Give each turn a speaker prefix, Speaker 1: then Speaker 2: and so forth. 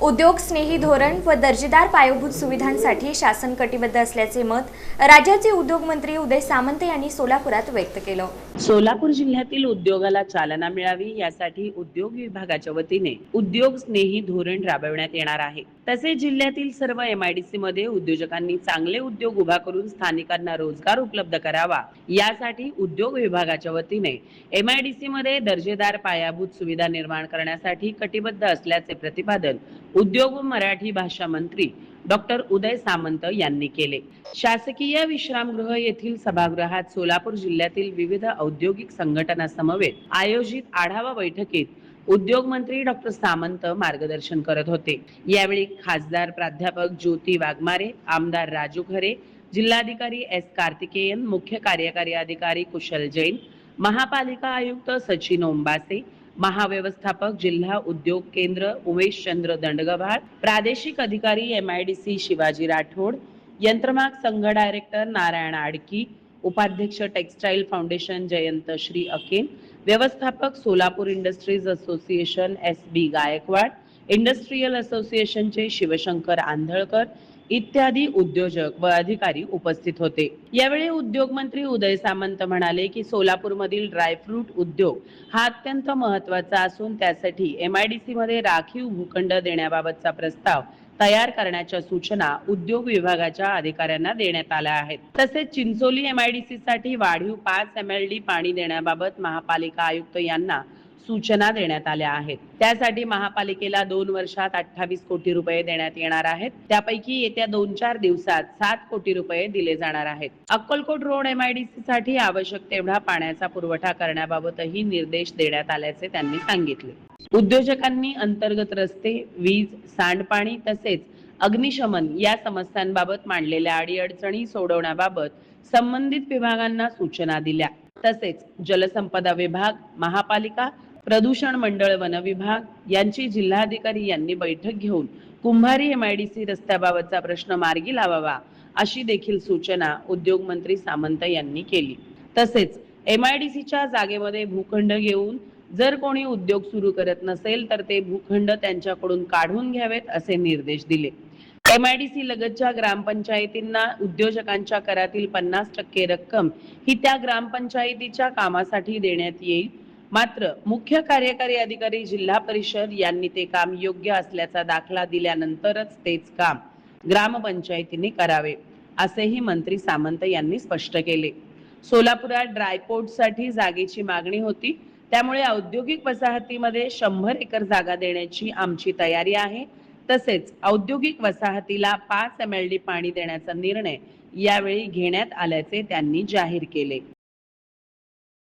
Speaker 1: उद्योग स्नेही धोरण व दर्जेदार पायाभूत सुविधांसाठी शासन कटिबद्ध असल्याचे मत राज्याचे उद्योगमंत्री उदय सामंत यांनी सोलापुरात व्यक्त केलं।
Speaker 2: सोलापूर जिल्ह्यातील उद्योगाला चालना मिळावी यासाठी उद्योग विभागाच्या वतीने उद्योग स्नेही धोरण राबविण्यात येणार आहे। तसेच जिल्ह्यातील सर्व MIDC मध्ये उद्योजकांनी चांगले उद्योग उभा करून स्थानिकांना रोजगार उपलब्ध करावा यासाठी उद्योग विभागाच्या वतीने MIDC मध्ये दर्जेदार पायाभूत सुविधा निर्माण करण्यासाठी कटिबद्ध असल्याचे प्रतिपादन उद्योग व मराठी भाषा मंत्री डॉक्टर उदय सामंत यांनी केले। शासकीय विश्रामगृह येथील सभागृहात सोलापूर जिल्ह्यातील विविध औद्योगिक संघटना समवेत आयोजित आढावा बैठकीत उद्योग मंत्री डॉक्टर सामंत मार्गदर्शन करत होते। यावेळी खासदार प्राध्यापक ज्योती वाघमारे, आमदार राजू खरे, जिल्हाधिकारी S कार्तिकेयन, मुख्य कार्यकारी अधिकारी कुशल जैन, महापालिका आयुक्त सचिन ओंबासे, महाव्यवस्थापक जिल्हा उद्योग केंद्र उमेश चंद्र दंडगभाळ, प्रादेशिक अधिकारी MIDC शिवाजी राठोड, यंत्रमाग संघ डायरेक्टर नारायण आडकी, उपाध्यक्ष टेक्सटाईल फाउंडेशन जयंत श्री अकेन, व्यवस्थापक Solapur industries association SB Gaikwad, industrial असोसिएशनचे शिवशंकर आंधळकर इत्यादी उद्योजक व अधिकारी उपस्थित होते। यावेळी उद्योग मंत्री उदय सामंत म्हणाले की सोलापूरमधील ड्रायफ्रूट उद्योग हा अत्यंत महत्त्वाचा असून त्यासाठी MIDC मध्ये राखीव भूखंड देण्याबाबतचा प्रस्ताव तयार करण्याच्या सूचना उद्योग विभागाच्या अधिकाऱ्यांना देण्यात आल्या आहेत। तसेच चिंचोली MIDC साठी वाढीव 5 MLD पाणी देण्याबाबत महापालिका आयुक्त यांना सूचना देण्यात आल्या आहेत। त्यासाठी महापालिकेला 2 वर्षात 28 कोटी रुपये देण्यात येणार आहेत। त्यापैकी येत्या 2-4 दिवसात 7 कोटी रुपये दिले जाणार आहेत। अक्कलकोट रोड MIDC साठी आवश्यक तेवढा पाण्याचा पुरवठा करण्याबाबतही निर्देश देण्यात आल्याचे त्यांनी सांगितले। उद्योजकांनी अंतर्गत रस्ते, वीज, सांडपाणी तसेच अग्निशमन या समस्यांबाबत मांडलेल्या अडीअडचणी सोडवण्याबाबत संबंधित विभागांना सूचना दिल्या। तसेच जलसंपदा विभाग, महापालिका, प्रदूषण मंडळ, वन विभाग यांची जिल्हाधिकारी यांनी बैठक घेऊन कुंभारी MIDC रस्त्याबाबतचा प्रश्न मार्गी लावावा अशी देखील सूचना उद्योग मंत्री सामंत यांनी केली। तसेच MIDCच्या जागेमध्ये भूखंड घेऊन जर कोणी उद्योग सुरू करत नसेल तर ते भूखंड त्यांच्याकडून काढून घ्यावेत असे निर्देश दिले। MIDC लगतच्या ग्रामपंचायतींना उद्योजकांच्या करातील 50% रक्कम ही त्या ग्रामपंचायतीच्या कामासाठी देण्यात येईल। मात्र मुख्य कार्यकारी अधिकारी जिल्हा परिषद यांनी ते काम योग्य असल्याचा दाखला दिल्यानंतरच तेच काम ग्रामपंचायतीने करावे असेही मंत्री सामंत यांनी स्पष्ट केले। सोलापुरात ड्रायपोर्टसाठी जागेची मागणी होती, त्यामुळे औद्योगिक वसाहतीमध्ये 100 एकर जागा देण्याची आमची तयारी आहे। तसेच औद्योगिक वसाहतीला 5 MLD पाणी देण्याचा निर्णय यावेळी घेण्यात आल्याचे त्यांनी जाहीर केले।